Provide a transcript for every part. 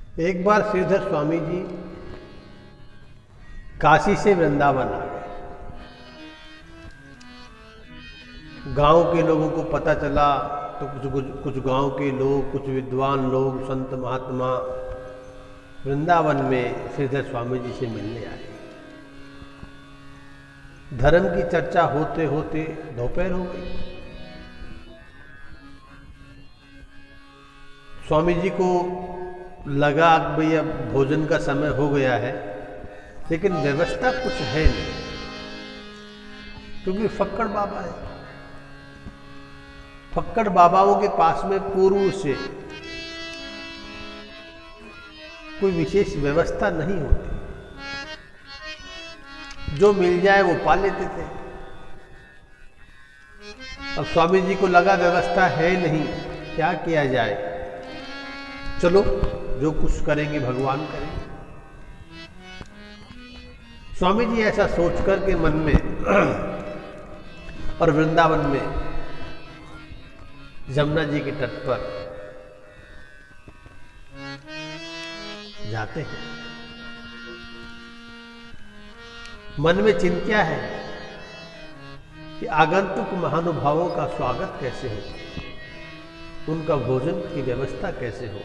एक बार श्रीधर स्वामी जी काशी से वृंदावन आ गए। गांव के लोगों को पता चला तो कुछ गांव के लोग, कुछ विद्वान लोग, संत महात्मा वृंदावन में श्रीधर स्वामी जी से मिलने आए। धर्म की चर्चा होते होते दोपहर हो गई। स्वामी जी को लगा कि भाई अब भोजन का समय हो गया है, लेकिन व्यवस्था कुछ है नहीं, क्योंकि फक्कड़ बाबा है। फक्कड़ बाबाओं के पास में पूर्व से कोई विशेष व्यवस्था नहीं होती, जो मिल जाए वो पा लेते थे। अब स्वामी जी को लगा व्यवस्था है नहीं, क्या किया जाए, चलो जो कुछ करेंगे भगवान करेंगे। स्वामी जी ऐसा सोचकर के मन में और वृंदावन में जमुना जी के तट पर जाते हैं। मन में चिंता है कि आगंतुक महानुभावों का स्वागत कैसे हो, उनका भोजन की व्यवस्था कैसे हो।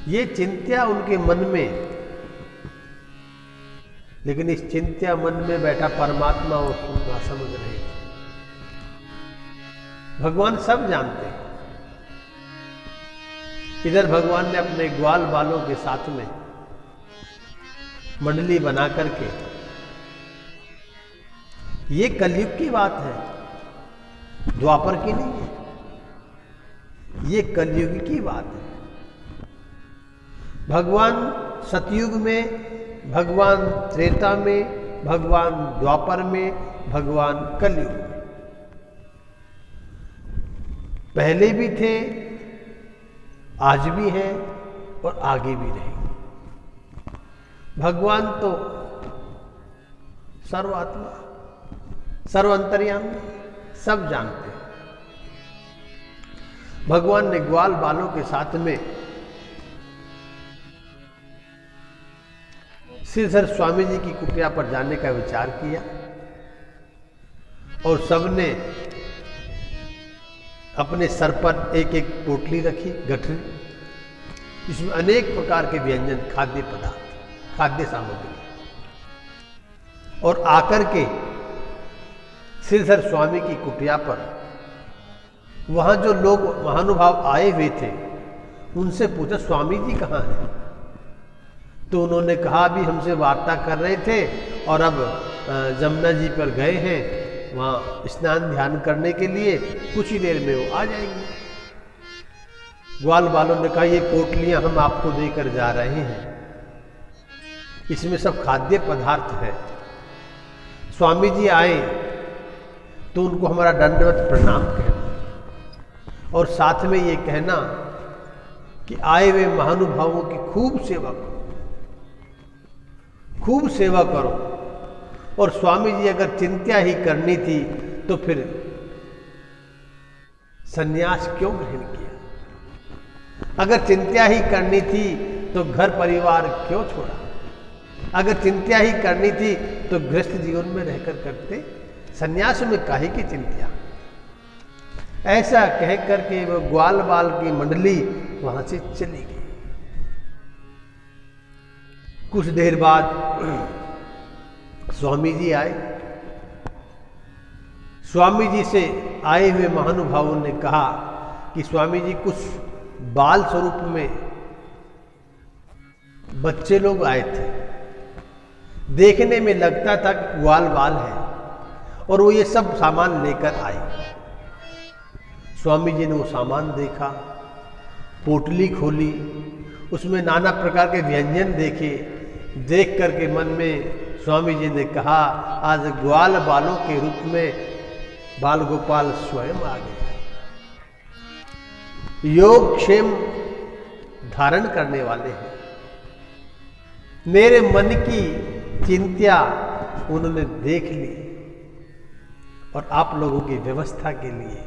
ये चिंता उनके मन में, लेकिन इस चिंता मन में बैठा परमात्मा वो सुनना समझ रहे थे। भगवान सब जानते हैं। इधर भगवान ने अपने ग्वाल बालों के साथ में मंडली बना करके, ये कलयुग की बात है, द्वापर की नहीं है, ये कलयुग की बात है। भगवान सतयुग में, भगवान त्रेता में, भगवान द्वापर में, भगवान कलयुग में। पहले भी थे, आज भी हैं और आगे भी रहेंगे। भगवान तो सर्वात्मा, सर्वअंतर्यामी, सब जानते हैं। भगवान ने ग्वाल बालों के साथ में श्रीधर स्वामी जी की कुटिया पर जाने का विचार किया और सबने अपने सर पर एक एक पोटली रखी, गठरी, जिसमें अनेक प्रकार के व्यंजन, खाद्य पदार्थ, खाद्य सामग्री, और आकर के श्रीधर स्वामी की कुटिया पर वहां जो लोग महानुभाव आए हुए थे उनसे पूछा, स्वामी जी कहाँ हैं? तो उन्होंने कहा अभी हमसे वार्ता कर रहे थे और अब जमुना जी पर गए हैं, वहाँ स्नान ध्यान करने के लिए, कुछ ही देर में वो आ जाएंगे। ग्वाल बालों ने कहा ये पोटलियां हम आपको देकर जा रहे हैं, इसमें सब खाद्य पदार्थ है। स्वामी जी आए तो उनको हमारा दंडवत प्रणाम कहना और साथ में ये कहना कि आए हुए महानुभावों की खूब सेवा करो, खूब सेवा करो। और स्वामी जी अगर चिंता ही करनी थी तो फिर सन्यास क्यों ग्रहण किया? अगर चिंता ही करनी थी तो घर परिवार क्यों छोड़ा? अगर चिंता ही करनी थी तो गृहस्थ जीवन में रहकर करते, सन्यास में काहे की चिंता? ऐसा कह करके वो ग्वाल बाल की मंडली वहां से चली गई। कुछ देर बाद स्वामी जी आए। स्वामी जी से आए हुए महानुभावों ने कहा कि स्वामी जी कुछ बाल स्वरूप में बच्चे लोग आए थे, देखने में लगता था कि ग्वाल बाल है और वो ये सब सामान लेकर आए। स्वामी जी ने वो सामान देखा, पोटली खोली, उसमें नाना प्रकार के व्यंजन देखे। देख करके मन में स्वामी जी ने कहा आज ग्वाल बालों के रूप में बाल गोपाल स्वयं आ गए, योग क्षेम धारण करने वाले हैं। मेरे मन की चिंता उन्होंने देख ली और आप लोगों की व्यवस्था के लिए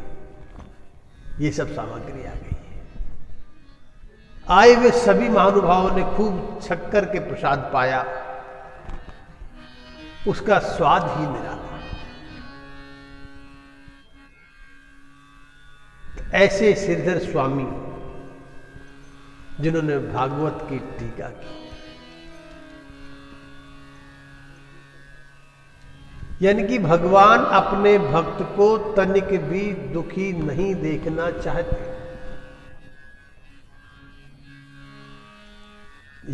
ये सब सामग्री आ गई है। आए हुए सभी महानुभावों ने खूब शक्कर के प्रसाद पाया, उसका स्वाद ही निराला। ऐसे श्रीधर स्वामी जिन्होंने भागवत की टीका की, यानी कि भगवान अपने भक्त को तनिक भी दुखी नहीं देखना चाहते।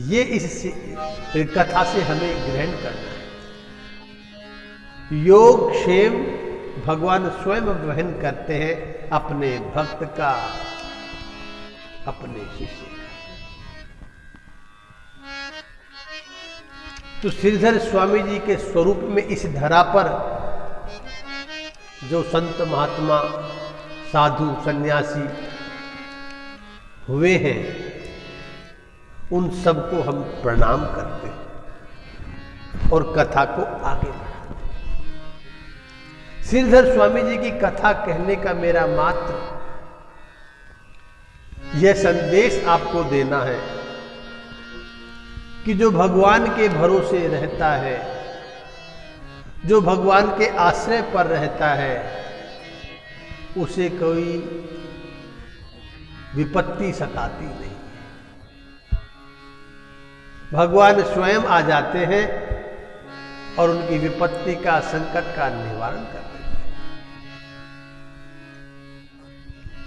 ये इस कथा से हमें ग्रहण करना है। योग क्षेम भगवान स्वयं वहन करते हैं अपने भक्त का, अपने शिष्य का। तो श्रीधर स्वामी जी के स्वरूप में इस धरा पर जो संत महात्मा साधु सन्यासी हुए हैं, उन सबको हम प्रणाम करते हैं और कथा को आगे बढ़ाते हैं। श्रीधर स्वामी जी की कथा कहने का मेरा मात्र यह संदेश आपको देना है कि जो भगवान के भरोसे रहता है, जो भगवान के आश्रय पर रहता है, उसे कोई विपत्ति सताती नहीं। भगवान स्वयं आ जाते हैं और उनकी विपत्ति का, संकट का निवारण कर देते हैं।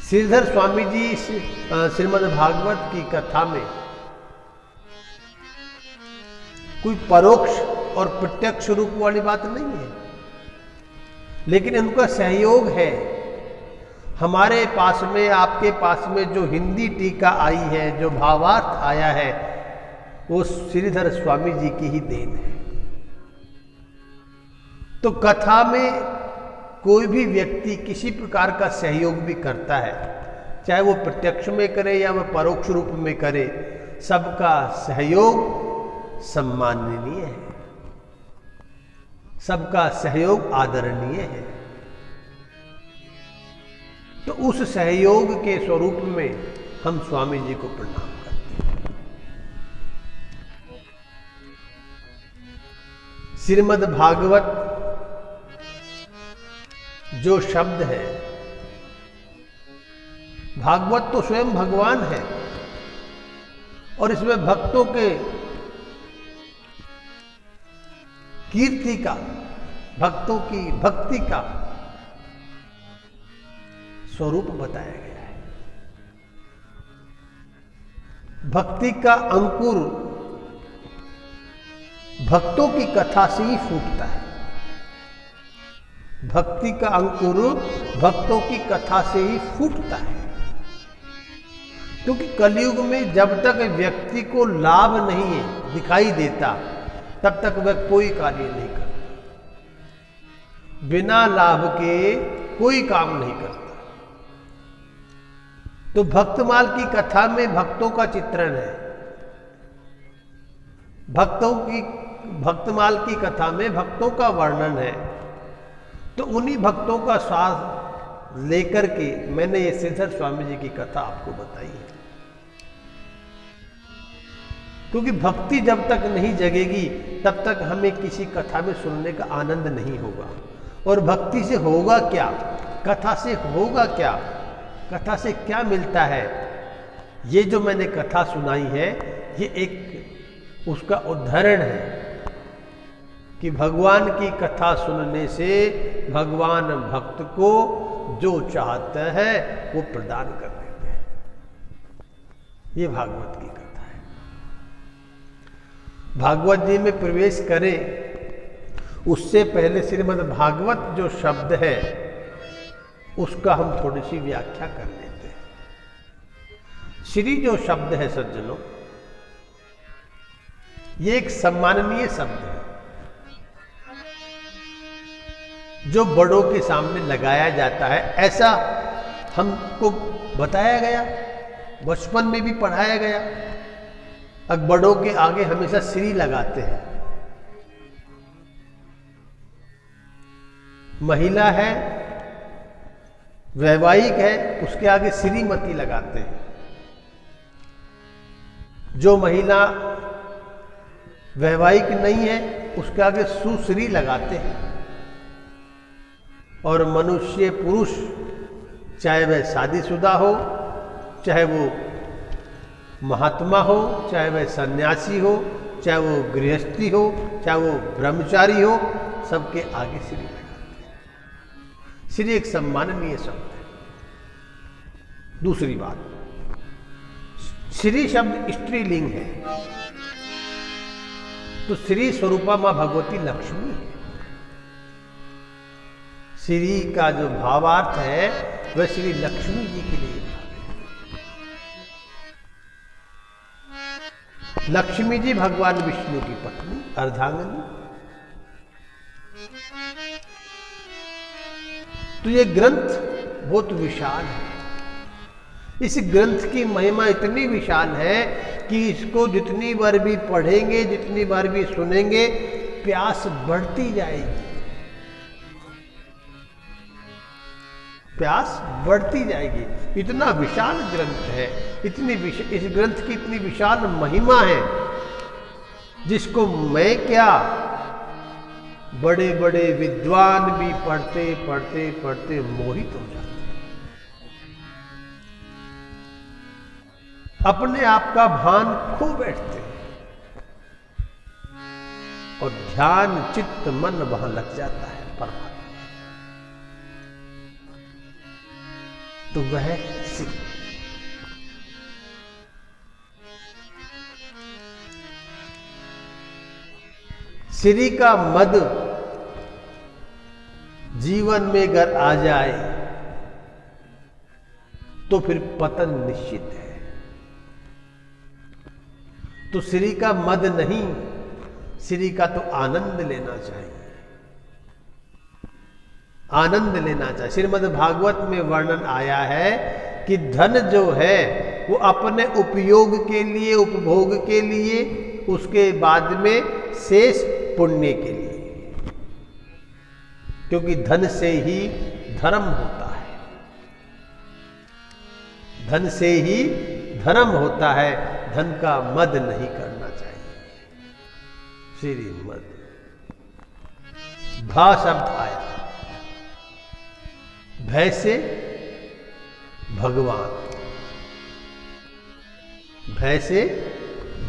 श्रीधर स्वामी जी श्रीमद् भागवत की कथा में कोई परोक्ष और प्रत्यक्ष रूप वाली बात नहीं है, लेकिन उनका सहयोग है। हमारे पास में, आपके पास में जो हिंदी टीका आई है, जो भावार्थ आया है, वो श्रीधर स्वामी जी की ही देन है। तो कथा में कोई भी व्यक्ति किसी प्रकार का सहयोग भी करता है, चाहे वो प्रत्यक्ष में करे या वह परोक्ष रूप में करे, सबका सहयोग सम्माननीय है, सबका सहयोग आदरणीय है। तो उस सहयोग के स्वरूप में हम स्वामी जी को प्रणाम करते हैं। श्रीमद् भागवत जो शब्द है, भागवत तो स्वयं भगवान है और इसमें भक्तों के कीर्ति का, भक्तों की भक्ति का स्वरूप बताया गया है। भक्ति का अंकुर भक्तों की कथा से ही फूटता है। भक्ति का अंकुर भक्तों की कथा से ही फूटता है, क्योंकि कलयुग में जब तक व्यक्ति को लाभ नहीं दिखाई देता, तब तक वह कोई कार्य नहीं करता। बिना लाभ के कोई काम नहीं करता। तो भक्तमाल की कथा में भक्तों का चित्रण है। भक्तमाल की कथा में भक्तों का वर्णन है। तो उन्हीं भक्तों का स्वाद लेकर के मैंने ये श्रीधर स्वामी जी की कथा आपको बताई है। क्योंकि भक्ति जब तक नहीं जगेगी, तब तक हमें किसी कथा में सुनने का आनंद नहीं होगा। और भक्ति से होगा क्या, कथा से होगा क्या, कथा से क्या मिलता है? ये जो मैंने कथा सुनाई है, ये एक उसका उदाहरण है कि भगवान की कथा सुनने से भगवान भक्त को जो चाहता है वो प्रदान कर देते हैं। ये भागवत की कथा है। भागवत जी में प्रवेश करें उससे पहले श्रीमद् भागवत जो शब्द है उसका हम थोड़ी सी व्याख्या कर लेते हैं। श्री जो शब्द है सज्जनों, ये एक सम्माननीय शब्द है जो बड़ों के सामने लगाया जाता है। ऐसा हमको बताया गया, बचपन में भी पढ़ाया गया। अब बड़ों के आगे हमेशा श्री लगाते हैं। महिला है, वैवाहिक है, उसके आगे श्रीमती लगाते हैं। जो महिला वैवाहिक नहीं है उसके आगे सुश्री लगाते हैं। और मनुष्य पुरुष, चाहे वह शादीशुदा हो, चाहे वो महात्मा हो, चाहे वह सन्यासी हो, चाहे वो गृहस्थी हो, चाहे वो ब्रह्मचारी हो, सबके आगे श्री लगाते हैं। श्री एक सम्माननीय शब्द है। दूसरी बात, श्री शब्द स्त्रीलिंग है, तो श्री स्वरूपा मां भगवती लक्ष्मी है। श्री का जो भावार्थ है वह श्री लक्ष्मी जी के लिए है। लक्ष्मी जी भगवान विष्णु की पत्नी अर्धांगिनी। तो ये ग्रंथ बहुत विशाल है। इस ग्रंथ की महिमा इतनी विशाल है कि इसको जितनी बार भी पढ़ेंगे, जितनी बार भी सुनेंगे, प्यास बढ़ती जाएगी, प्यास बढ़ती जाएगी। इतना विशाल ग्रंथ है, इस ग्रंथ की इतनी विशाल महिमा है जिसको मैं क्या, बड़े बड़े विद्वान भी पढ़ते पढ़ते पढ़ते मोहित हो जाते, अपने आप का भान खो बैठते और ध्यान चित्त मन वहां लग जाता है परमात्मा। तो वह श्री। श्री का मद जीवन में अगर आ जाए तो फिर पतन निश्चित है। तो श्री का मद नहीं, श्री का तो आनंद लेना चाहिए, आनंद लेना चाहिए। श्रीमद् भागवत में वर्णन आया है कि धन जो है वो अपने उपयोग के लिए, उपभोग के लिए, उसके बाद में शेष पुण्य के लिए, क्योंकि धन से ही धर्म होता है, धन से ही धर्म होता है। धन का मद नहीं करना चाहिए। श्रीमद भा शब्द आया, भय से भगवान, भय से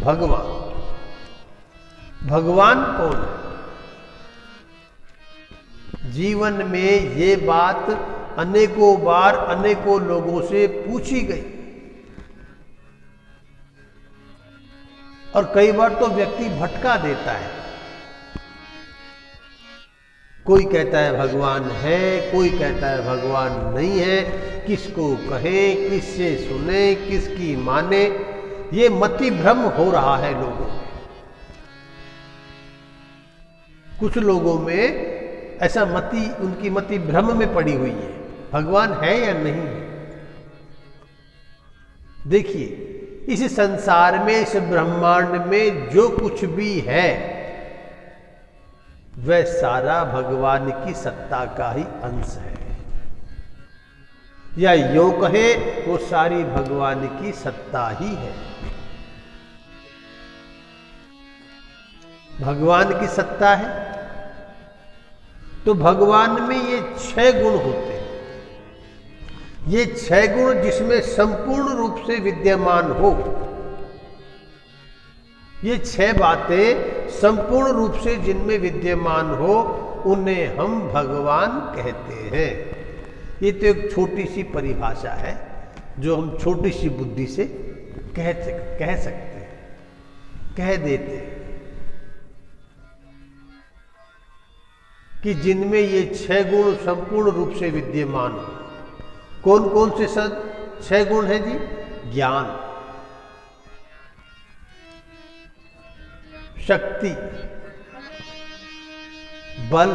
भगवान। भगवान कौन है? जीवन में ये बात अनेकों बार अनेकों लोगों से पूछी गई और कई बार तो व्यक्ति भटका देता है। कोई कहता है भगवान है, कोई कहता है भगवान नहीं है, किसको कहें, किससे सुने, किसकी माने, ये मति भ्रम हो रहा है लोगों में। कुछ लोगों में ऐसा मति, उनकी मति भ्रम में पड़ी हुई है, भगवान है या नहीं है। देखिए, इस संसार में, इस ब्रह्मांड में जो कुछ भी है वह सारा भगवान की सत्ता का ही अंश है, या यूं कहे वो सारी भगवान की सत्ता ही है। भगवान की सत्ता है तो भगवान में ये 6 गुण होते हैं। ये 6 गुण जिसमें संपूर्ण रूप से विद्यमान हो, ये 6 बातें संपूर्ण रूप से जिनमें विद्यमान हो, उन्हें हम भगवान कहते हैं। ये तो एक छोटी सी परिभाषा है जो हम छोटी सी बुद्धि से कह सकते हैं, कह देते हैं कि जिनमें ये 6 गुण संपूर्ण रूप से विद्यमान हो। कौन कौन से 6 गुण हैं जी? ज्ञान, शक्ति, बल,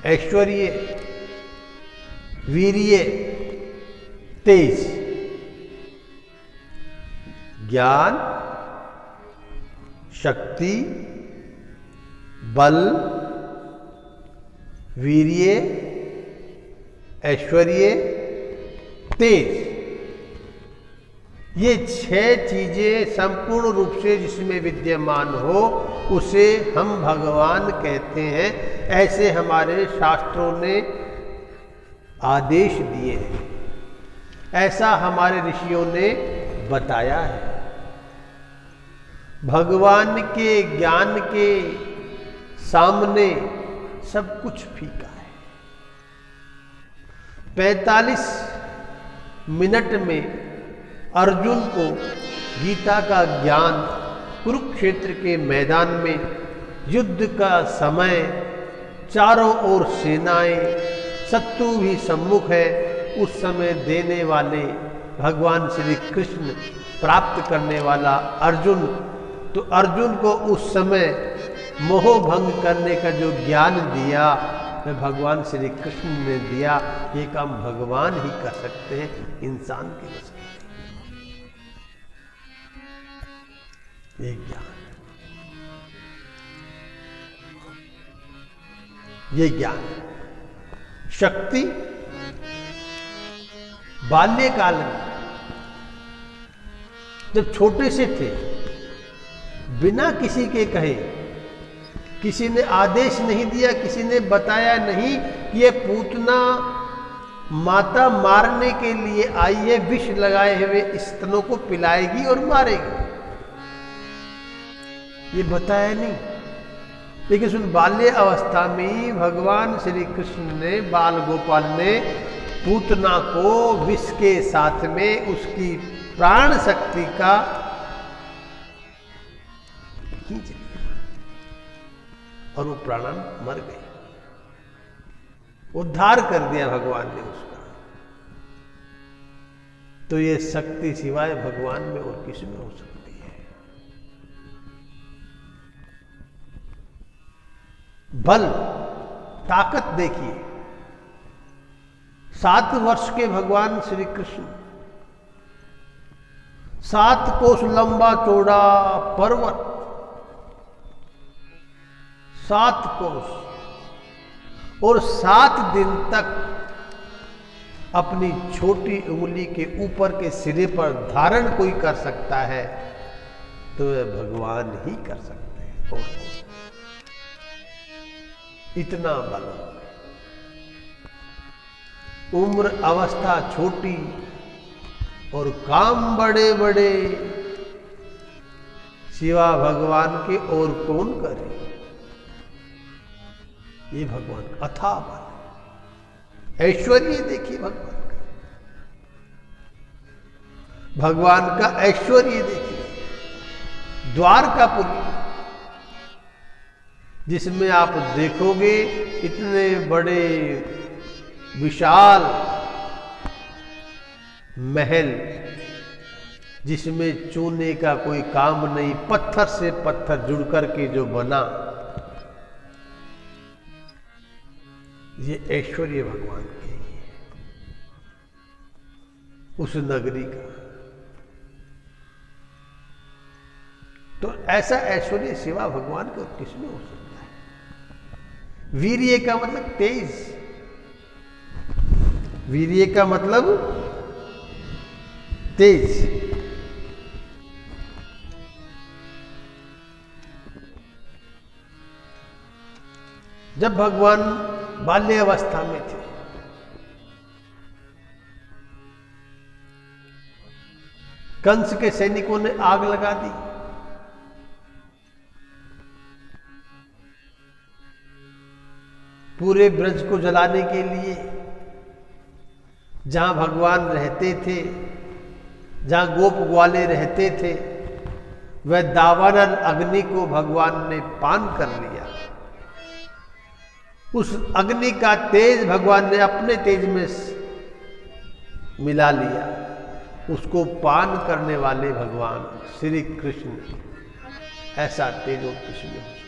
ऐश्वर्य, वीर्य, तेज। ज्ञान, शक्ति, बल, वीर्य, ऐश्वर्य, तेज। ये 6 चीजें संपूर्ण रूप से जिसमें विद्यमान हो उसे हम भगवान कहते हैं। ऐसे हमारे शास्त्रों ने आदेश दिए हैं, ऐसा हमारे ऋषियों ने बताया है। भगवान के ज्ञान के सामने सब कुछ फीका है। 45 मिनट में अर्जुन को गीता का ज्ञान कुरुक्षेत्र के मैदान में युद्ध का समय, चारों ओर सेनाएं, शत्रु भी सम्मुख है, उस समय देने वाले भगवान श्री कृष्ण, प्राप्त करने वाला अर्जुन। तो अर्जुन को उस समय मोह भंग करने का जो ज्ञान दिया वह भगवान श्री कृष्ण ने दिया। ये काम भगवान ही कर सकते हैं, इंसान के बस ये ज्ञान, ये ज्ञान शक्ति बाल्यकाल में जब छोटे से थे, बिना किसी के कहे, किसी ने आदेश नहीं दिया, किसी ने बताया नहीं कि ये पूतना माता मारने के लिए आई है, विष लगाए हुए स्तनों को पिलाएगी और मारेगी, ये बताया नहीं। लेकिन सुन, बाल्य अवस्था में भगवान श्री कृष्ण ने, बाल गोपाल ने पूतना को विष के साथ में उसकी प्राण शक्ति का खींच लिया और वो प्राणन मर गए। उद्धार कर दिया भगवान ने उसका। तो ये शक्ति सिवाय भगवान में और किसी में हो सकती है। बल, ताकत देखिए। 7 वर्ष के भगवान श्री कृष्ण, 7 कोस लंबा चौड़ा पर्वत, 7 कोस, और 7 दिन तक अपनी छोटी उंगली के ऊपर के सिरे पर धारण कोई कर सकता है तो वह भगवान ही कर सकते हैं। और इतना बल, उम्र अवस्था छोटी और काम बड़े बड़े, सिवा भगवान के और कौन करे। ये भगवान का अथाह बल, ऐश्वर्य देखिए भगवान का, भगवान का ऐश्वर्य देखिए। द्वारकापुरी जिसमें आप देखोगे इतने बड़े विशाल महल, जिसमें चूने का कोई काम नहीं, पत्थर से पत्थर जुड़ करके जो बना, ये ऐश्वर्य भगवान के ही है, उस नगरी का। तो ऐसा ऐश्वर्य सिवा भगवान को किसमें हो सकता है। वीर्य का मतलब तेज, वीर्य का मतलब तेज। जब भगवान बाल्य अवस्था में थे, कंस के सैनिकों ने आग लगा दी। पूरे ब्रज को जलाने के लिए, जहां भगवान रहते थे, जहां गोप ग्वाले रहते थे, वह दावानल अग्नि को भगवान ने पान कर लिया। उस अग्नि का तेज भगवान ने अपने तेज में मिला लिया। उसको पान करने वाले भगवान श्री कृष्ण, ऐसा तेज और किसी में हो सकता है,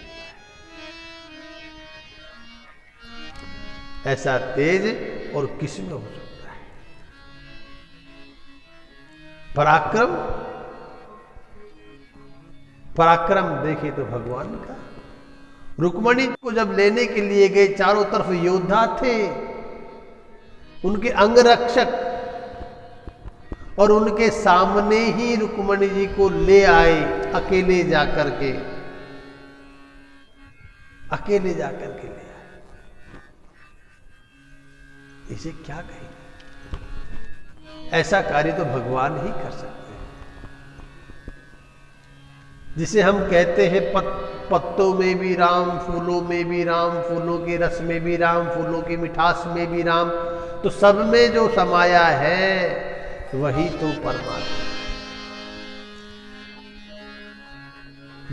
ऐसा तेज और किसी में हो सकता है। पराक्रम, पराक्रम देखे तो भगवान का। रुक्मणी को जब लेने के लिए गए, चारों तरफ योद्धा थे, उनके अंगरक्षक, और उनके सामने ही रुक्मणी जी को ले आए, अकेले जाकर के, अकेले जाकर के ले आए। इसे क्या कहें? ऐसा कार्य तो भगवान ही कर सकते हैं। जिसे हम कहते हैं पत्तों में भी राम, फूलों में भी राम, फूलों के रस में भी राम, फूलों की मिठास में भी राम, तो सब में जो समाया है वही तो परमात्मा।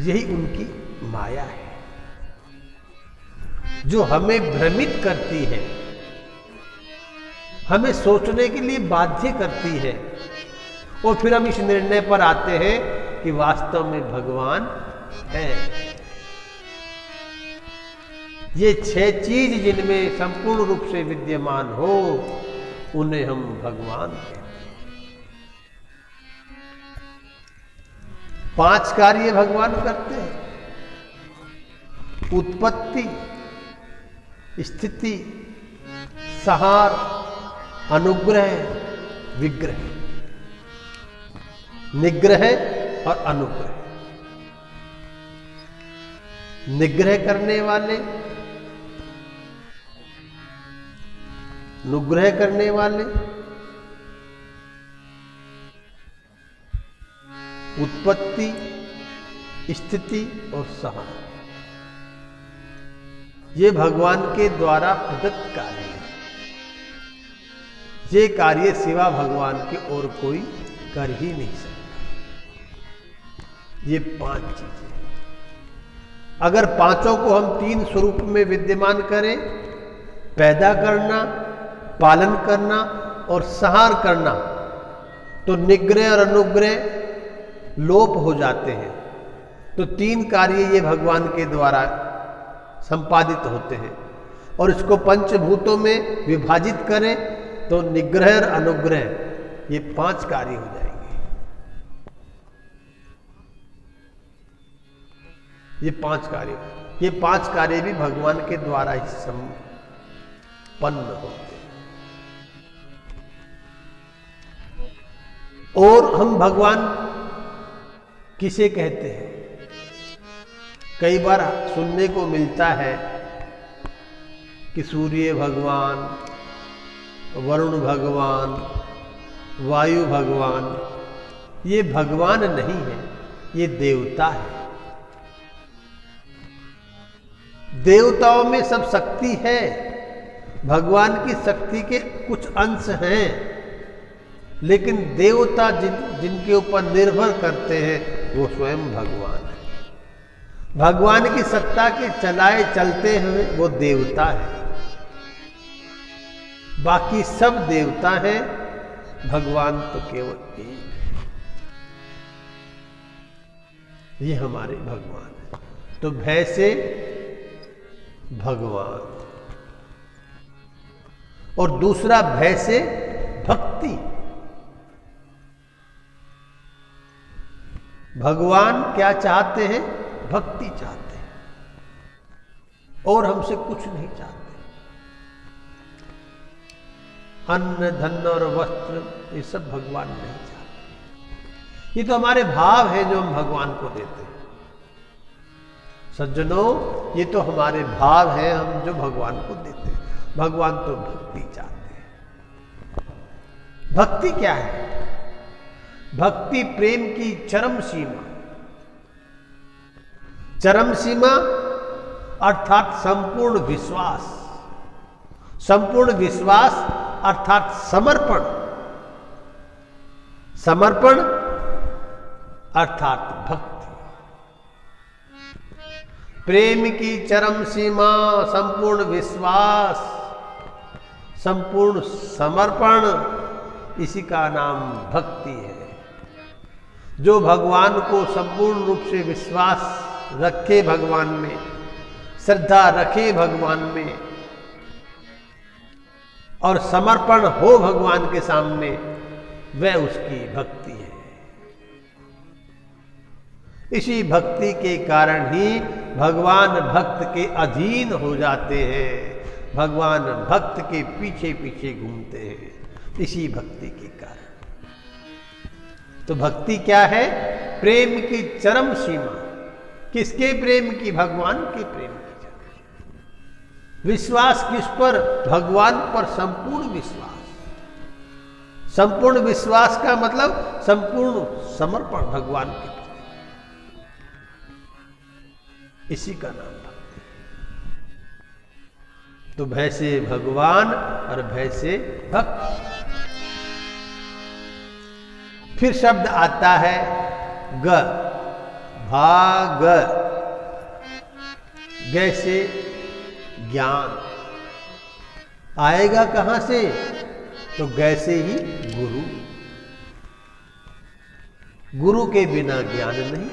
यही उनकी माया है जो हमें भ्रमित करती है, हमें सोचने के लिए बाध्य करती है, और फिर हम इस निर्णय पर आते हैं कि वास्तव में भगवान है। ये 6 चीज जिनमें संपूर्ण रूप से विद्यमान हो, उन्हें हम भगवान कहते हैं। 5 कार्य भगवान करते हैं: उत्पत्ति, स्थिति, संहार, अनुग्रह, विग्रह। निग्रह और अनुग्रह। निग्रह करने वाले, अनुग्रह करने वाले, उत्पत्ति, स्थिति और संहार, ये भगवान के द्वारा प्रदत्त कार्य है। ये कार्य सिवा भगवान के और कोई कर ही नहीं सकता। ये 5 चीजें, अगर पांचों को हम 3 स्वरूप में विद्यमान करें, पैदा करना, पालन करना और संहार करना, तो निग्रह और अनुग्रह लोप हो जाते हैं। तो 3 कार्य ये भगवान के द्वारा संपादित होते हैं, और इसको पंचभूतों में विभाजित करें तो निग्रह और अनुग्रह ये 5 कार्य हो जाएंगे। ये 5 कार्य भी भगवान के द्वारा ही संपन्न होते हैं। और हम भगवान किसे कहते हैं? कई बार सुनने को मिलता है कि सूर्य भगवान, वरुण भगवान, वायु भगवान, ये भगवान नहीं है, ये देवता है। देवताओं में सब शक्ति है, भगवान की शक्ति के कुछ अंश हैं, लेकिन देवता जिनके ऊपर निर्भर करते हैं वो स्वयं भगवान है। भगवान की सत्ता के चलाए चलते हुए वो देवता है। बाकी सब देवता हैं, भगवान तो केवल एक है। ये हमारे भगवान है। तो भय से भगवान, और दूसरा भय से भक्ति। भगवान क्या चाहते हैं? भक्ति चाहते हैं, और हमसे कुछ नहीं चाहते। अन्न, धन और वस्त्र ये सब भगवान नहीं चाहते। ये तो हमारे भाव है जो हम भगवान को देते हैं। सज्जनों, ये तो हमारे भाव हैं हम जो भगवान को देते हैं। भगवान तो भक्ति चाहते हैं। भक्ति क्या है? भक्ति प्रेम की चरम सीमा। चरम सीमा अर्थात संपूर्ण विश्वास। संपूर्ण विश्वास अर्थात समर्पण। समर्पण अर्थात भक्ति। प्रेम की चरम सीमा, संपूर्ण विश्वास, संपूर्ण समर्पण, इसी का नाम भक्ति है। जो भगवान को संपूर्ण रूप से विश्वास रखे भगवान में, श्रद्धा रखे भगवान में, और समर्पण हो भगवान के सामने, वह उसकी भक्ति है। इसी भक्ति के कारण ही भगवान भक्त के अधीन हो जाते हैं। भगवान भक्त के पीछे पीछे घूमते हैं, इसी भक्ति के कारण। तो भक्ति क्या है? प्रेम की चरम सीमा। किसके प्रेम की? भगवान के प्रेम की चरम सीमा। विश्वास किस पर? भगवान पर संपूर्ण विश्वास। संपूर्ण विश्वास का मतलब संपूर्ण समर्पण भगवान के प्रति। इसी का नाम भक्ति। तो भय से भगवान और भय से भक्त। फिर शब्द आता है ग, भाग। ग से ज्ञान आएगा कहां से? तो ग से ही गुरु। गुरु के बिना ज्ञान नहीं।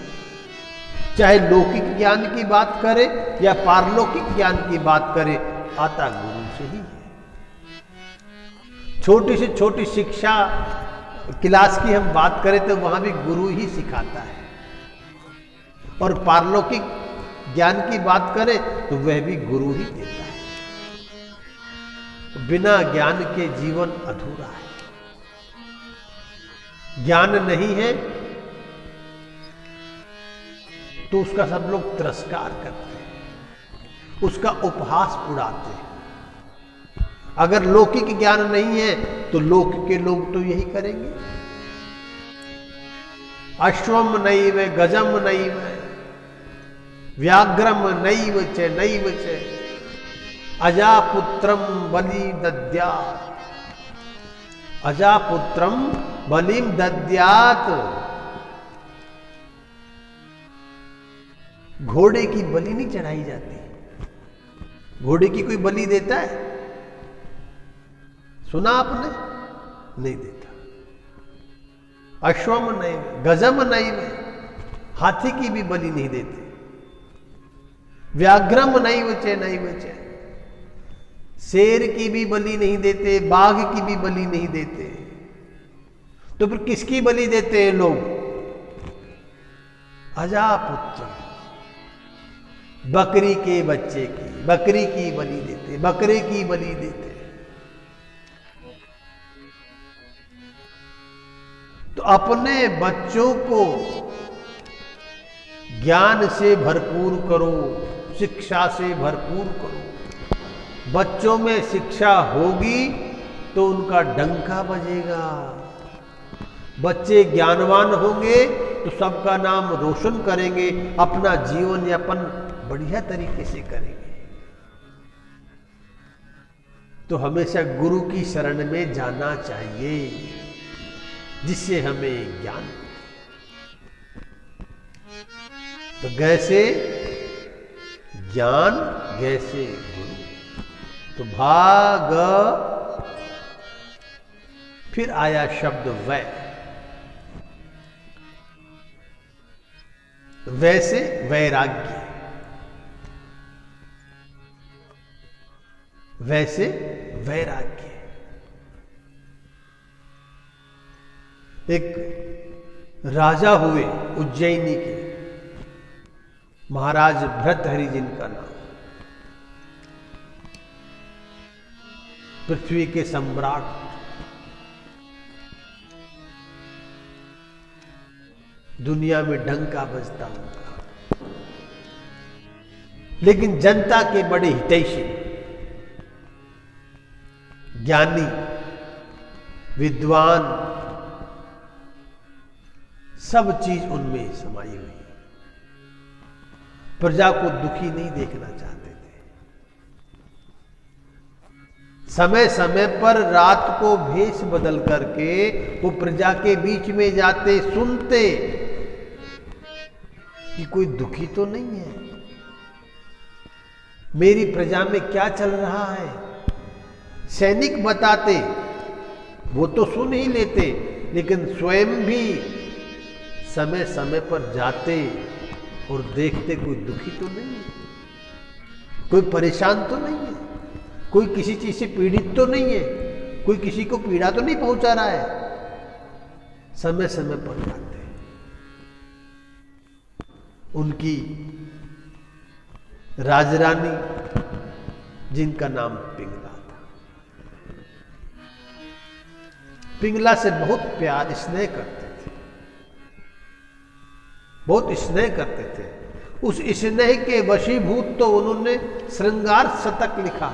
चाहे लौकिक ज्ञान की बात करे या पारलौकिक ज्ञान की बात करे, आता गुरु से ही है। छोटी से छोटी शिक्षा क्लास की हम बात करें तो वहां भी गुरु ही सिखाता है, और पारलौकिक ज्ञान की बात करें तो वह भी गुरु ही देता है। बिना ज्ञान के जीवन अधूरा है। ज्ञान नहीं है तो उसका सब लोग तिरस्कार करते हैं, उसका उपहास उड़ाते हैं। अगर लौकिक ज्ञान नहीं है तो लोक के लोग तो यही करेंगे। अश्वम नैव गजम नैव व्याघ्रम नैव च अजापुत्रम बलि दद्यात्। अजापुत्रम बलिम दद्यात्। घोड़े की बलि नहीं चढ़ाई जाती। घोड़े की कोई बलि देता है? सुना आपने? नहीं देता। अश्वम नहीं, गजम नहीं में, हाथी की भी बलि नहीं देते। व्याघ्रम नहीं बचे, शेर की भी बलि नहीं देते, बाघ की भी बलि नहीं देते। तो फिर किसकी बलि देते हैं लोग? अजापुत्र, बकरी के बच्चे की, बकरी की बलि देते, बकरे की बलि देते। तो अपने बच्चों को ज्ञान से भरपूर करो, शिक्षा से भरपूर करो। बच्चों में शिक्षा होगी तो उनका डंका बजेगा। बच्चे ज्ञानवान होंगे तो सबका नाम रोशन करेंगे, अपना जीवन यापन बढ़िया तरीके से करेंगे। तो हमेशा गुरु की शरण में जाना चाहिए, जिससे हमें ज्ञान। तो गैसे ज्ञान, गैसे गुरु। तो भाग। फिर आया शब्द वै। वैसे वैराग्य, वैसे वैराग्य। एक राजा हुए उज्जैनी के, महाराज भृतहरि जिनका नाम, पृथ्वी के सम्राट। दुनिया में डंका बजता उनका, लेकिन जनता के बड़े हितैषी, ज्ञानी, विद्वान, सब चीज उनमें समाई हुई। प्रजा को दुखी नहीं देखना चाहते थे। समय समय पर रात को भेष बदल करके वो प्रजा के बीच में जाते, सुनते कि कोई दुखी तो नहीं है, मेरी प्रजा में क्या चल रहा है। सैनिक बताते, वो तो सुन ही लेते, लेकिन स्वयं भी समय समय पर जाते और देखते कोई दुखी तो नहीं है, कोई परेशान तो नहीं है, कोई किसी चीज से पीड़ित तो नहीं है, कोई किसी को पीड़ा तो नहीं पहुंचा रहा है। समय समय पर जाते। उनकी राजरानी, जिनका नाम पिंगला था, पिंगला से बहुत प्यार स्नेह करते थे। बहुत स्नेह करते थे। उस स्नेह के वशीभूत तो उन्होंने श्रृंगार शतक लिखा।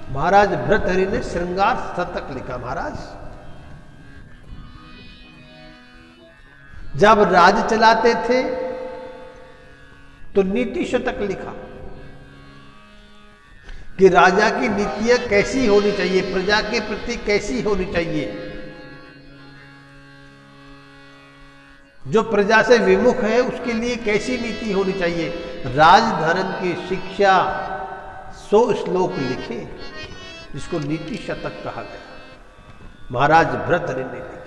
महाराज भर्तृहरि ने श्रृंगार शतक लिखा। महाराज जब राज चलाते थे तो नीति शतक लिखा कि राजा की नीतियां कैसी होनी चाहिए, प्रजा के प्रति कैसी होनी चाहिए, जो प्रजा से विमुख है उसके लिए कैसी नीति होनी चाहिए। राजधर्म की शिक्षा 100 श्लोक लिखे, जिसको नीति शतक कहा गया। महाराज भर्तृहरि ने लिखे।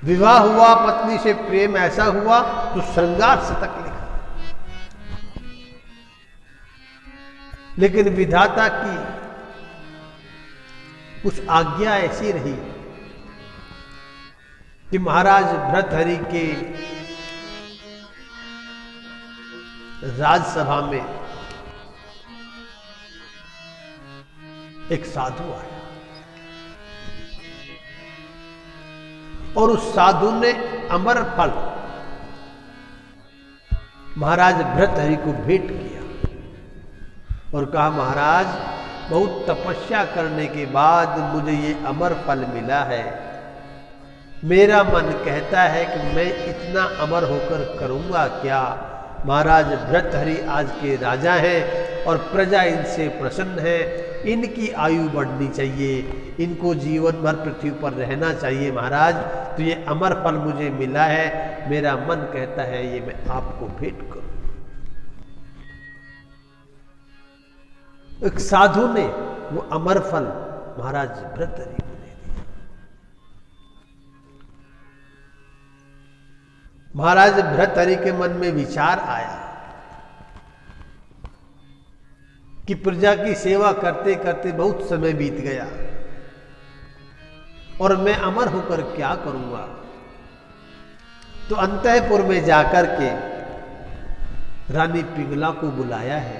विवाह हुआ, पत्नी से प्रेम ऐसा हुआ तो श्रृंगार शतक लिखा। लेकिन विधाता की कुछ आज्ञा ऐसी रही कि महाराज भर्तृहरि के राजसभा में एक साधु आया और उस साधु ने अमर फल महाराज भर्तृहरि को भेंट किया और कहा, महाराज बहुत तपस्या करने के बाद मुझे ये अमर फल मिला है। मेरा मन कहता है कि मैं इतना अमर होकर करूंगा क्या। महाराज भर्तृहरि आज के राजा हैं और प्रजा इनसे प्रसन्न है। इनकी आयु बढ़नी चाहिए, इनको जीवन भर पृथ्वी पर रहना चाहिए। महाराज तो ये अमर फल मुझे मिला है, मेरा मन कहता है ये मैं आपको भेंट करूं। एक साधु ने वो अमर फल महाराज भर्तृहरि को दे दिया। महाराज भर्तृहरि के मन में विचार आया कि प्रजा की सेवा करते करते बहुत समय बीत गया और मैं अमर होकर क्या करूंगा। तो अंतःपुर में जाकर के रानी पिंगला को बुलाया है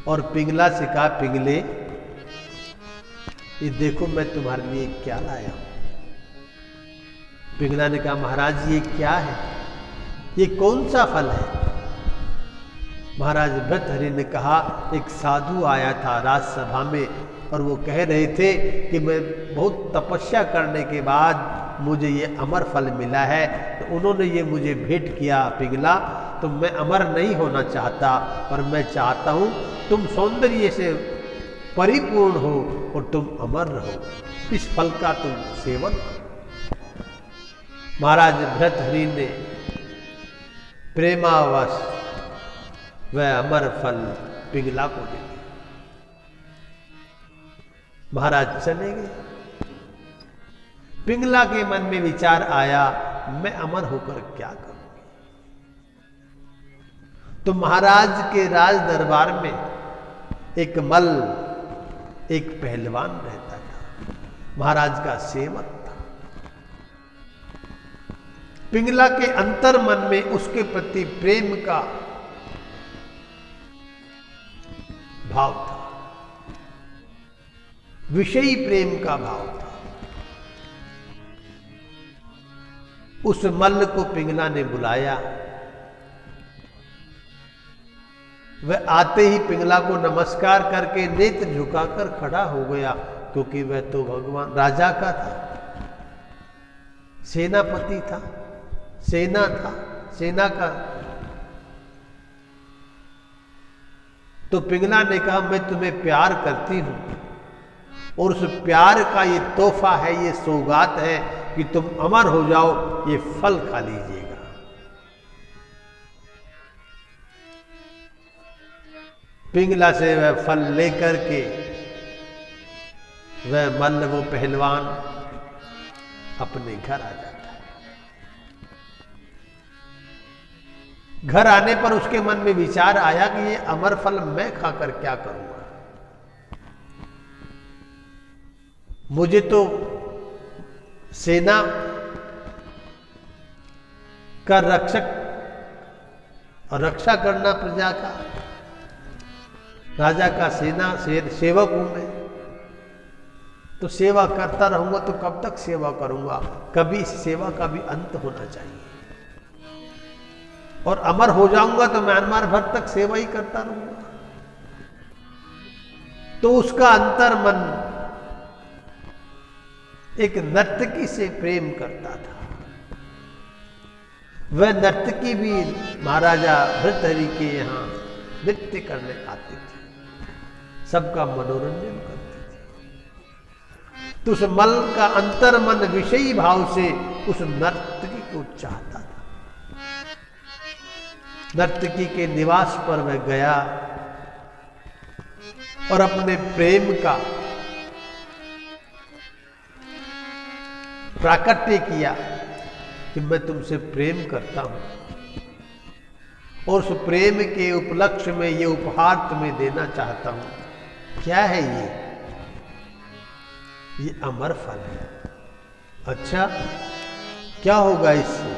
और पिंगला से कहा, पिंगले ये देखो मैं तुम्हारे लिए क्या लाया हूं। पिंगला ने कहा, महाराज ये क्या है, ये कौन सा फल है। महाराज भर्तृहरि ने कहा, एक साधु आया था राजसभा में और वो कह रहे थे कि मैं बहुत तपस्या करने के बाद मुझे ये अमर फल मिला है, तो उन्होंने ये मुझे भेंट किया। पिंगला तो मैं अमर नहीं होना चाहता और मैं चाहता हूं तुम सौंदर्य से परिपूर्ण हो और तुम अमर रहो, इस फल का तुम सेवन करो। महाराज भर्तृहरि ने प्रेमावश वह अमर फल पिंगला को दे दिया। महाराज चले गए। पिंगला के मन में विचार आया, मैं अमर होकर क्या करूं। तो महाराज के राज दरबार में एक मल, एक पहलवान रहता था, महाराज का सेवक था। पिंगला के अंतर मन में उसके प्रति प्रेम का भाव था, विषयी प्रेम का भाव था। उस मल्ल को पिंगला ने बुलाया। वह आते ही पिंगला को नमस्कार करके नेत्र झुकाकर खड़ा हो गया, क्योंकि वह तो भगवान राजा का था, सेनापति था, सेना था, सेना का। तो पिंगला ने कहा, मैं तुम्हें प्यार करती हूं और उस प्यार का ये तोहफा है, ये सौगात है कि तुम अमर हो जाओ, ये फल खा लीजिएगा। पिंगला से वह फल लेकर के वह मल्ल, वो पहलवान अपने घर आ जाता है। घर आने पर उसके मन में विचार आया कि ये अमर फल मैं खाकर क्या करूंगा। मुझे तो सेना का रक्षक और रक्षा करना, प्रजा का, राजा का सेना सेवक हूं मैं। तो सेवा करता रहूंगा तो कब तक सेवा करूंगा? कभी इस सेवा का भी अंत होना चाहिए। और अमर हो जाऊंगा तो म्यांमार भर तक सेवा ही करता रहूंगा। तो उसका अंतर मन एक नर्तकी से प्रेम करता था। वह नर्तकी भी महाराजा भृतहरि के यहां नृत्य करने आते थे, सबका मनोरंजन करते थे। तो उस मल का अंतर मन विषयी भाव से उस नर्तकी को चाहता था। नर्तकी के निवास पर वह गया और अपने प्रेम का प्राकट्य किया कि मैं तुमसे प्रेम करता हूं और उस प्रेम के उपलक्ष्य में ये उपहार तुम्हें देना चाहता हूं। क्या है ये अमर फल है। अच्छा, क्या होगा इससे?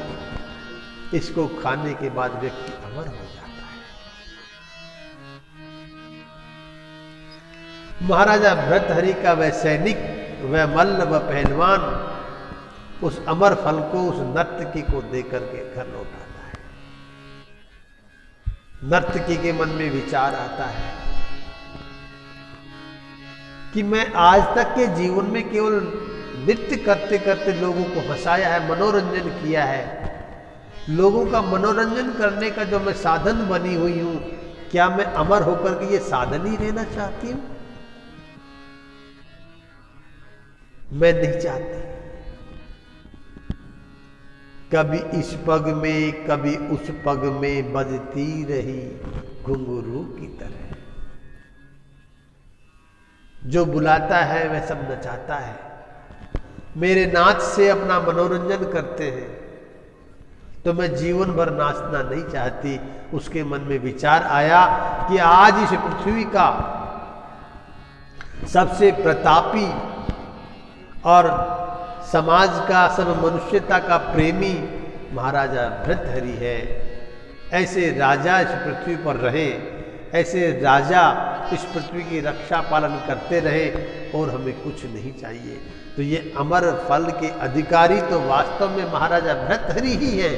इसको खाने के बाद व्यक्ति अमर हो जाता है। महाराजा भृतहरि का वह सैनिक, वह मल्ल, वह पहलवान उस अमर फल को उस नर्तकी को देकर के घर लौटाता है। नर्तकी के मन में विचार आता है कि मैं आज तक के जीवन में केवल नृत्य करते करते लोगों को हंसाया है, मनोरंजन किया है। लोगों का मनोरंजन करने का जो मैं साधन बनी हुई हूं, क्या मैं अमर होकर के ये साधन ही रहना चाहती हूं? मैं नहीं चाहती। कभी इस पग में कभी उस पग में बजती रही घुंघरू की तरह। जो बुलाता है वह सब नचाता है, मेरे नाच से अपना मनोरंजन करते हैं, तो मैं जीवन भर नाचना नहीं चाहती। उसके मन में विचार आया कि आज इस पृथ्वी का सबसे प्रतापी और समाज का, सब मनुष्यता का प्रेमी महाराजा भृतहरि है। ऐसे राजा इस पृथ्वी पर रहे, ऐसे राजा इस पृथ्वी की रक्षा पालन करते रहे और हमें कुछ नहीं चाहिए। तो ये अमर फल के अधिकारी तो वास्तव में महाराजा भृतहरि ही हैं।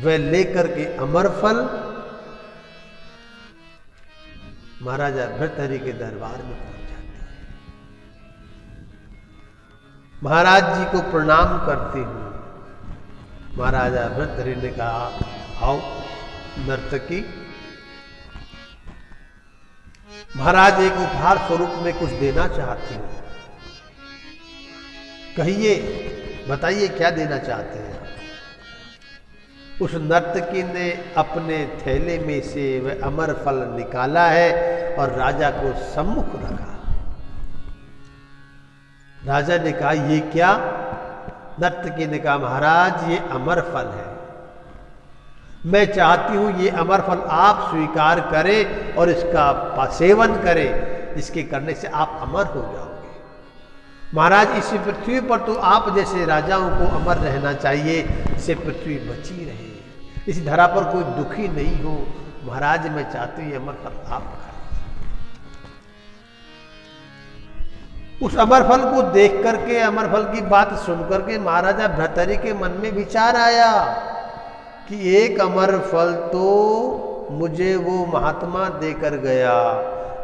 वह लेकर के अमर फल महाराजा भृतहरि के दरबार में पहुंच जाते हैं। महाराज जी को प्रणाम करती हूं। महाराजा भृतहरि ने कहा, आओ नर्तकी। महाराज, एक उपहार स्वरूप में कुछ देना चाहती हूं। कहिए, बताइए क्या देना चाहते हैं। उस नर्तकी ने अपने थैले में से वह अमर फल निकाला है और राजा को सम्मुख रखा। राजा ने कहा, ये क्या? नर्तकी ने कहा, महाराज ये अमर फल है। मैं चाहती हूं ये अमर फल आप स्वीकार करें और इसका सेवन करें, जिसके करने से आप अमर हो जाओगे। महाराज, इस पृथ्वी पर तो आप जैसे राजाओं को अमर रहना चाहिए, इससे पृथ्वी बची रहे, इस धरा पर कोई दुखी नहीं हो। महाराज, मैं चाहती हूँ ये अमर फल आप खाएं। उस अमर फल को देख करके, अमर फल की बात सुन करके महाराजा भृतहरि के मन में विचार आया कि एक अमर फल तो मुझे वो महात्मा देकर गया,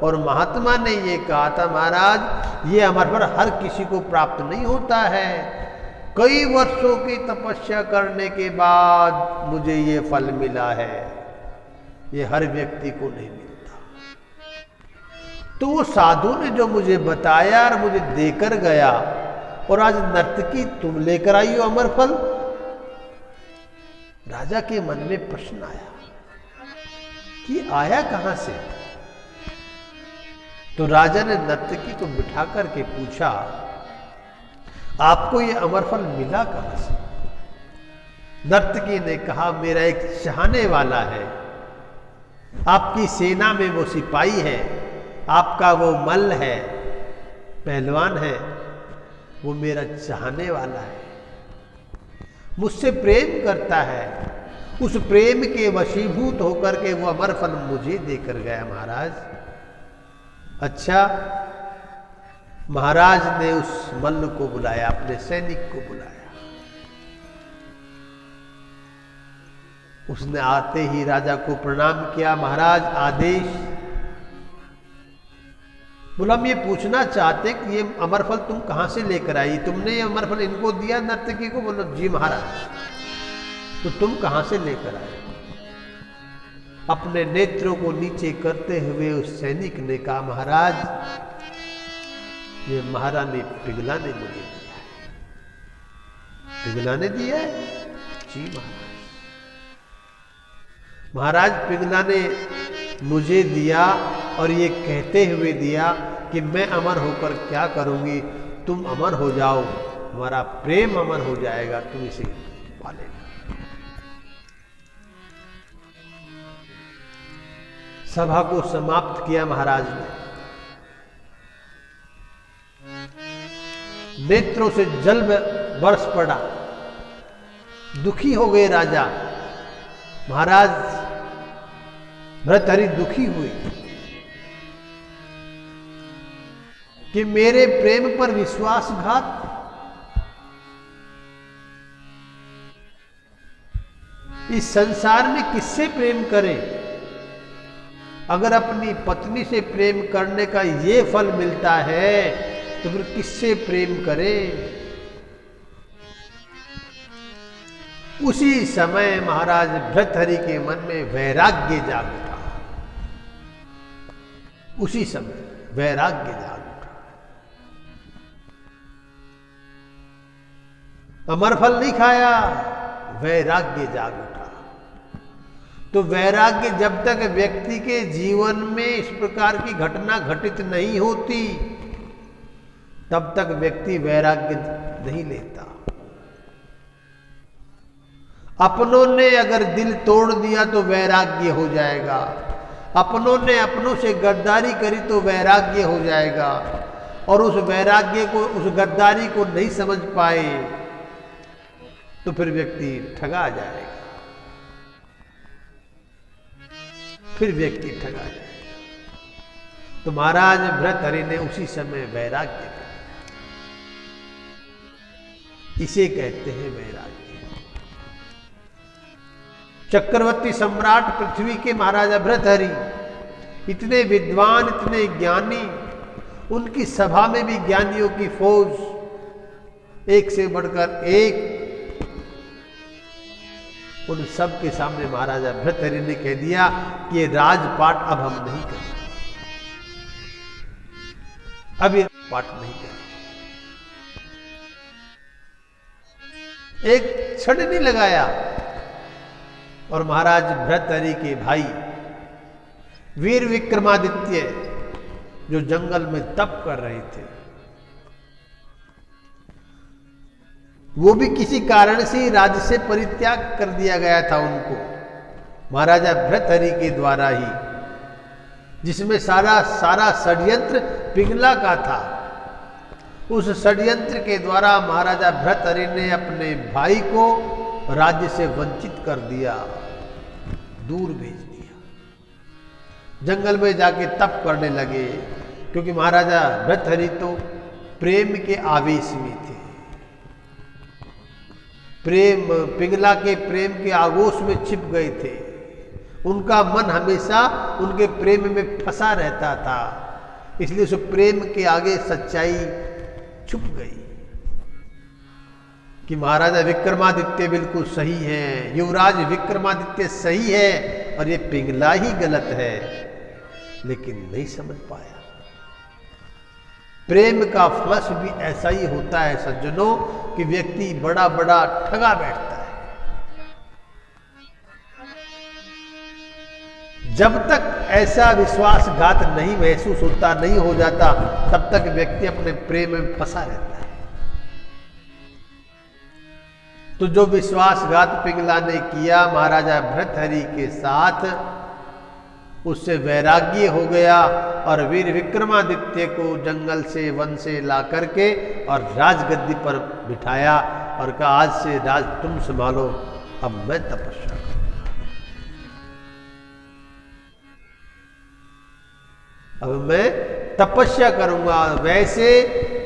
और महात्मा ने ये कहा था, महाराज ये अमर फल हर किसी को प्राप्त नहीं होता है। कई वर्षों की तपस्या करने के बाद मुझे ये फल मिला है, ये हर व्यक्ति को नहीं मिलता। तो वो साधु ने जो मुझे बताया और मुझे देकर गया, और आज नर्तकी तुम लेकर आई हो अमर फल। राजा के मन में प्रश्न आया कि आया कहां से। तो राजा ने नर्तकी को बिठा करके पूछा, आपको ये अमर फल मिला कहां से? नर्तकी ने कहा, मेरा एक चाहने वाला है, आपकी सेना में वो सिपाही है, आपका वो मल्ल है, पहलवान है, वो मेरा चाहने वाला है, मुझसे प्रेम करता है। उस प्रेम के वशीभूत होकर के वो अमर फल मुझे देकर गया महाराज। अच्छा, महाराज ने उस मल्ल को बुलाया, अपने सैनिक को बुलाया। उसने आते ही राजा को प्रणाम किया। महाराज आदेश। बोला हम ये पूछना चाहते कि ये अमरफल तुम कहां से लेकर आई? तुमने ये अमरफल इनको दिया नर्तकी को? बोलो जी महाराज। तो तुम कहां से लेकर आए? अपने नेत्रों को नीचे करते हुए उस सैनिक ने कहा महाराज ये महारानी पिघला ने मुझे दिया है। पिघला ने दिया है? जी महाराज। महाराज पिघला ने मुझे दिया और ये कहते हुए दिया कि मैं अमर होकर क्या करूंगी, तुम अमर हो जाओ, हमारा प्रेम अमर हो जाएगा, तुम इसे पालेगा। सभा को समाप्त किया महाराज ने। नेत्रों से जल बरस पड़ा। दुखी हो गए राजा। महाराज भर्तहरि दुखी हुए कि मेरे प्रेम पर विश्वासघात। इस संसार में किससे प्रेम करें? अगर अपनी पत्नी से प्रेम करने का ये फल मिलता है तो फिर किससे प्रेम करें? उसी समय महाराज भर्तहरि के मन में वैराग्य जाग उठा। उसी समय वैराग्य जाग उठा। अमरफल नहीं खाया, वैराग्य जाग उठा। तो वैराग्य जब तक व्यक्ति के जीवन में इस प्रकार की घटना घटित नहीं होती तब तक व्यक्ति वैराग्य नहीं लेता। अपनों ने अगर दिल तोड़ दिया तो वैराग्य हो जाएगा। अपनों ने अपनों से गद्दारी करी तो वैराग्य हो जाएगा। और उस वैराग्य को, उस गद्दारी को नहीं समझ पाए तो फिर व्यक्ति ठगा जाएगा। फिर व्यक्ति ठगा जाएगा। तो महाराज भर्तहरि ने उसी समय वैराग्य किया। इसे कहते हैं वैराग्य। चक्रवर्ती सम्राट पृथ्वी के महाराजा भर्तहरि इतने विद्वान, इतने ज्ञानी, उनकी सभा में भी ज्ञानियों की फौज एक से बढ़कर एक। उन सब के सामने महाराजा भर्तहरि ने कह दिया कि ये राजपाट अब हम नहीं करेंगे, अब ये पाठ नहीं करेंगे। एक क्षण नहीं लगाया और महाराज भर्तहरि के भाई वीर विक्रमादित्य जो जंगल में तप कर रहे थे, वो भी किसी कारण से राज्य से परित्याग कर दिया गया था उनको, महाराजा भर्तहरि के द्वारा ही, जिसमें सारा षड्यंत्र पिंगला का था। उस षड्यंत्र के द्वारा महाराजा भर्तहरि ने अपने भाई को राज्य से वंचित कर दिया, दूर भेज दिया। जंगल में जाके तप करने लगे, क्योंकि महाराजा भर्तहरि तो प्रेम के आवेश में थे। प्रेम, पिंगला के प्रेम के आगोश में छिप गए थे। उनका मन हमेशा उनके प्रेम में फंसा रहता था, इसलिए उस प्रेम के आगे सच्चाई छुप गई कि महाराजा विक्रमादित्य बिल्कुल सही है, युवराज विक्रमादित्य सही है और ये पिंगला ही गलत है। लेकिन नहीं समझ पाया। प्रेम का फलश भी ऐसा ही होता है सज्जनों, कि व्यक्ति बड़ा बड़ा ठगा बैठता है। जब तक ऐसा विश्वासघात नहीं महसूस होता, नहीं हो जाता, तब तक व्यक्ति अपने प्रेम में फंसा रहता है। तो जो विश्वासघात पिंगला ने किया महाराजा भर्तहरि के साथ, उससे वैराग्य हो गया और वीर विक्रमादित्य को जंगल से, वन से ला करके और राजगद्दी पर बिठाया और कहा आज से राज तुम संभालो, अब मैं तपस्या करूंगा, अब मैं तपस्या करूंगा, वैसे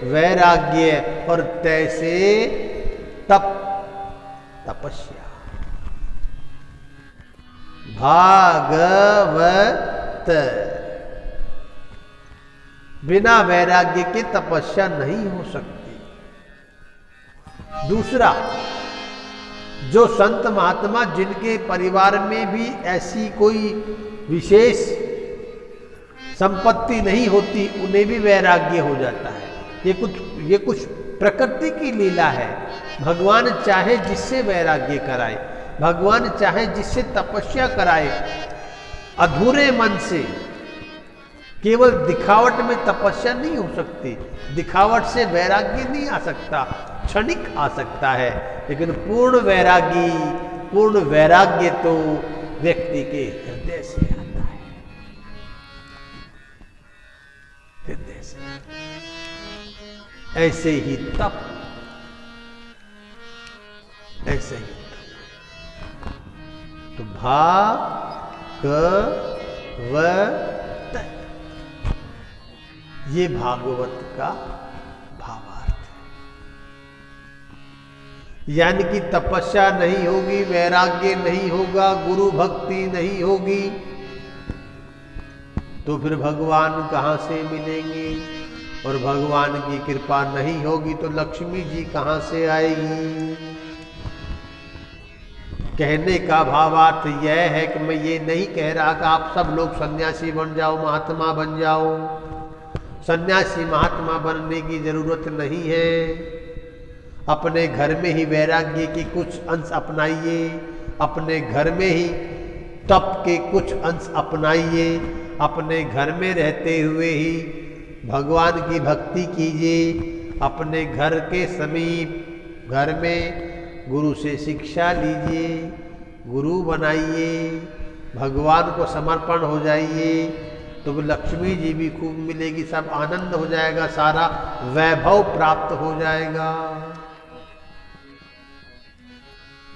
वैराग्य, और तैसे तपस्या। भागवत, बिना वैराग्य के तपस्या नहीं हो सकती। दूसरा, जो संत महात्मा जिनके परिवार में भी ऐसी कोई विशेष संपत्ति नहीं होती, उन्हें भी वैराग्य हो जाता है। ये कुछ प्रकृति की लीला है। भगवान चाहे जिससे वैराग्य कराए, भगवान चाहे जिससे तपस्या कराए, अधूरे मन से, केवल दिखावट में तपस्या नहीं हो सकती। दिखावट से वैराग्य नहीं आ सकता, क्षणिक आ सकता है, लेकिन पूर्ण वैराग्य तो व्यक्ति के हृदय से आता है, हृदय से। ऐसे ही तप, ऐसे ही तप। तो भागवत, ये भागवत का भावार्थ है। यानी कि तपस्या नहीं होगी, वैराग्य नहीं होगा, गुरु भक्ति नहीं होगी, तो फिर भगवान कहां से मिलेंगे? और भगवान की कृपा नहीं होगी तो लक्ष्मी जी कहां से आएगी? कहने का भावार्थ यह है कि मैं ये नहीं कह रहा कि आप सब लोग सन्यासी बन जाओ, महात्मा बन जाओ। सन्यासी महात्मा बनने की जरूरत नहीं है। अपने घर में ही वैराग्य के कुछ अंश अपनाइए, अपने घर में ही तप के कुछ अंश अपनाइए, अपने घर में रहते हुए ही भगवान की भक्ति कीजिए, अपने घर के समीप घर में गुरु से शिक्षा लीजिए, गुरु बनाइए, भगवान को समर्पण हो जाइए, तो लक्ष्मी जी भी खूब मिलेगी, सब आनंद हो जाएगा, सारा वैभव प्राप्त हो जाएगा।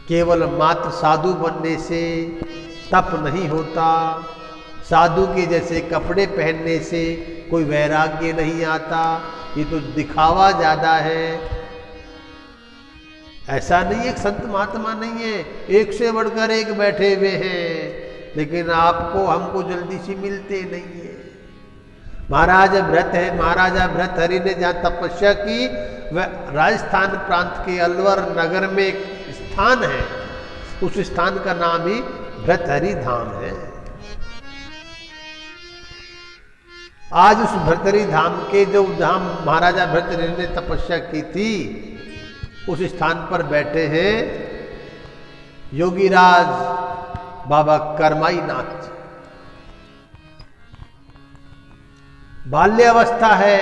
केवल मात्र साधु बनने से तप नहीं होता, साधु के जैसे कपड़े पहनने से कोई वैराग्य नहीं आता। ये तो दिखावा ज्यादा है। ऐसा नहीं है, संत महात्मा नहीं है, एक से बढ़कर एक बैठे हुए हैं, लेकिन आपको हमको जल्दी से मिलते नहीं है। महाराजा भृतहरि ने जहाँ तपस्या की, वह राजस्थान प्रांत के अलवर नगर में एक स्थान है, उस स्थान का नाम ही भृतहरि धाम है। आज उस भृतहरि धाम के जहाँ महाराजा भृतहरि ने तपस्या की थी, उस स्थान पर बैठे हैं योगीराज बाबा करमाई नाथ। बाल्यावस्था है,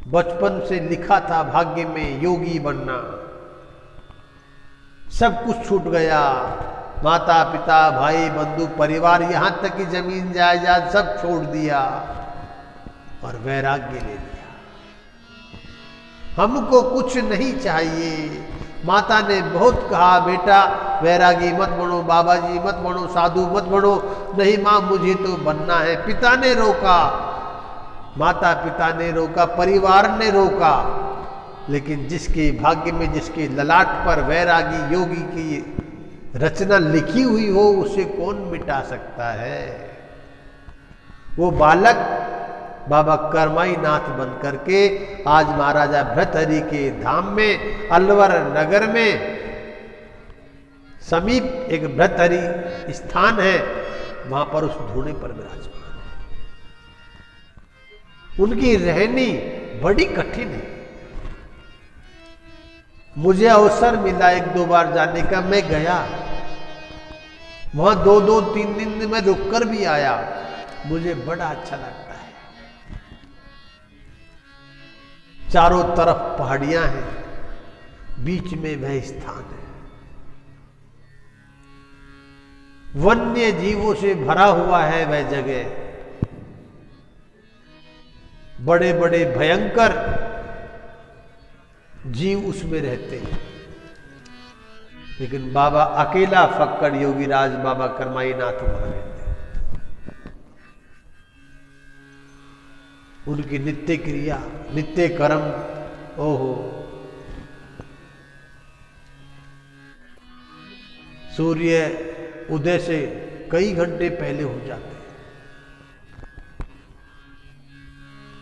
बचपन से लिखा था भाग्य में योगी बनना, सब कुछ छूट गया। माता पिता भाई बंधु परिवार, यहां तक कि जमीन जायदाद सब छोड़ दिया और वैराग्य ले लिया। हमको कुछ नहीं चाहिए। माता ने बहुत कहा, बेटा वैरागी मत बनो, बाबा जी मत बनो, साधु मत बनो। नहीं मां, मुझे तो बनना है। पिता ने रोका, माता पिता ने रोका, परिवार ने रोका, लेकिन जिसके भाग्य में, जिसके ललाट पर वैरागी योगी की रचना लिखी हुई हो, उसे कौन मिटा सकता है। वो बालक बाबा करमाई नाथ बन करके आज महाराजा भृतहरि के धाम में, अलवर नगर में समीप एक भृतहरि स्थान है, वहां पर उस धूणे पर विराजमान है। उनकी रहनी बड़ी कठिन है। मुझे अवसर मिला 1-2 बार जाने का, मैं गया वहां 2-2, 3 दिन में रुककर भी आया। मुझे बड़ा अच्छा लगता है। चारों तरफ पहाड़ियां हैं, बीच में वह स्थान है। वन्य जीवों से भरा हुआ है वह जगह। बड़े बड़े भयंकर जीव उसमें रहते हैं, लेकिन बाबा अकेला फक्कड़ योगीराज बाबा करमाई नाथ वहां रहते हैं। उनकी नित्य क्रिया, नित्य कर्म, ओहो, सूर्य उदय से कई घंटे पहले हो जाते हैं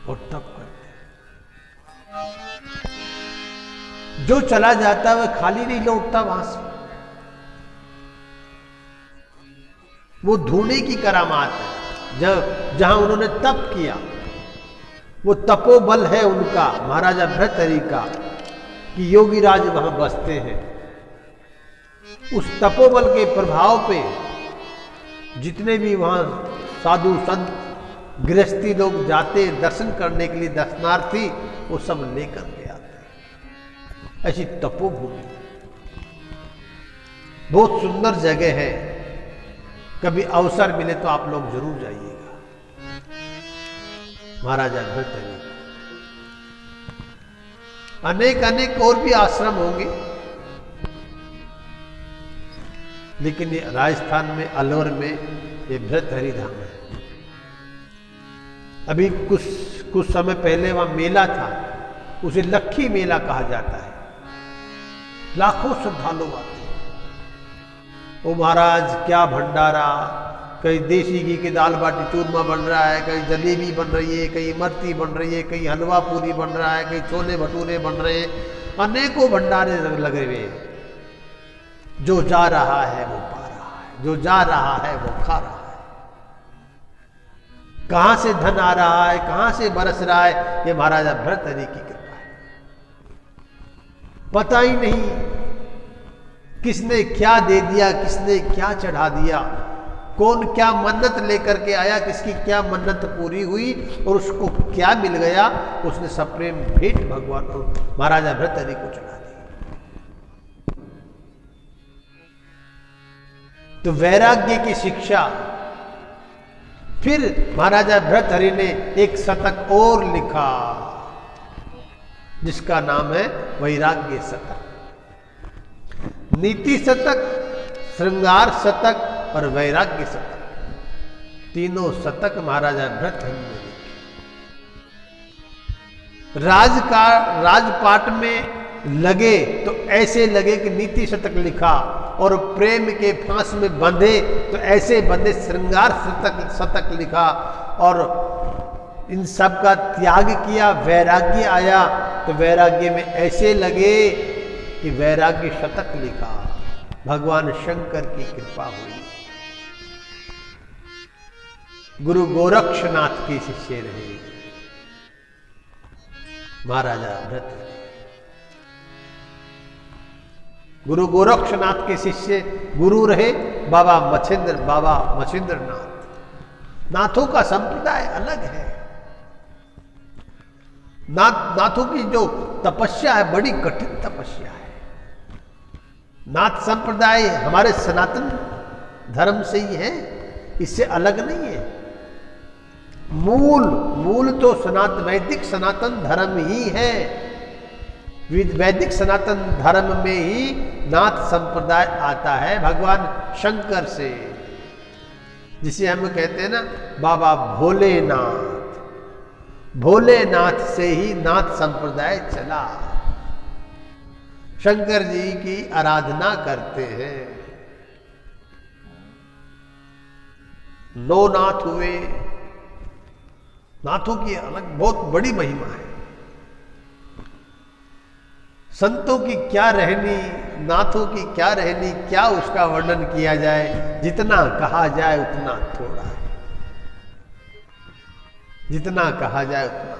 और तब करते हैं। जो चला जाता है वह खाली नहीं लौटता वहां से, वो धूने की करामात है। जहां उन्होंने तप किया, वो तपोबल है उनका, महाराजा भर्तृहरि का, कि योगीराज वहां बसते हैं। उस तपोबल के प्रभाव पे जितने भी वहां साधु संत गृहस्थी लोग जाते दर्शन करने के लिए, दर्शनार्थी, वो सब लेकर के आते। ऐसी तपोभूमि बहुत सुंदर जगह है, कभी अवसर मिले तो आप लोग जरूर जाइएगा। महाराजा भर्तृहरि, अनेक अनेक और भी आश्रम होंगे, लेकिन ये राजस्थान में अलवर में ये भर्तृहरि धाम है। अभी कुछ समय पहले वहां मेला था, उसे लक्खी मेला कहा जाता है। लाखों श्रद्धालु आते हैं। ओ महाराज, क्या भंडारा, कहीं देसी घी की दाल बाटी चूरमा बन रहा है, कहीं जलेबी बन रही है, कहीं इमरती बन रही है, कहीं हलवा पूरी बन रहा है, कहीं छोले भटूरे बन रहे हैं, अनेकों भंडारे लगे हुए हैं। जो जा रहा है वो पा रहा है, जो जा रहा है वो खा रहा है। कहां से धन आ रहा है, कहां से बरस रहा है, ये महाराजा भर्तृहरि की कृपा है। पता ही नहीं किसने क्या दे दिया, किसने क्या चढ़ा दिया, कौन क्या मन्नत लेकर के आया, किसकी क्या मन्नत पूरी हुई और उसको क्या मिल गया, उसने सप्रेम भेंट भगवान को, महाराजा भर्तृहरि को चढ़ा दी। तो वैराग्य की शिक्षा, फिर महाराजा भर्तृहरि ने एक शतक और लिखा जिसका नाम है वैराग्य शतक। नीति शतक, श्रृंगार शतक और वैराग्य शतक, तीनों शतक महाराजा भर्तृहरि ने लिखे। राजपाट में लगे तो ऐसे लगे कि नीति शतक लिखा, और प्रेम के फांस में बंधे तो ऐसे बंधे श्रृंगार शतक लिखा, और इन सब का त्याग किया, वैराग्य आया तो वैराग्य में ऐसे लगे कि वैराग्य शतक लिखा। भगवान शंकर की कृपा हुई। गुरु गोरक्षनाथ के शिष्य रहे महाराजा भर्तृहरि। गुरु गोरक्षनाथ के शिष्य गुरु रहे बाबा मछिंद्रनाथ। नाथों का संप्रदाय अलग है। नाथों की जो तपस्या है बड़ी कठिन तपस्या है। नाथ संप्रदाय हमारे सनातन धर्म से ही है, इससे अलग नहीं है। मूल तो वैदिक सनातन धर्म ही है। वैदिक सनातन धर्म में ही नाथ संप्रदाय आता है भगवान शंकर से, जिसे हम कहते हैं ना बाबा भोलेनाथ। भोलेनाथ से ही नाथ संप्रदाय चला। शंकर जी की आराधना करते हैं। 9 नाथ हुए। नाथों की अलग बहुत बड़ी महिमा है। संतों की क्या रहनी, नाथों की क्या रहनी, क्या उसका वर्णन किया जाए। जितना कहा जाए उतना थोड़ा है, जितना कहा जाए उतना।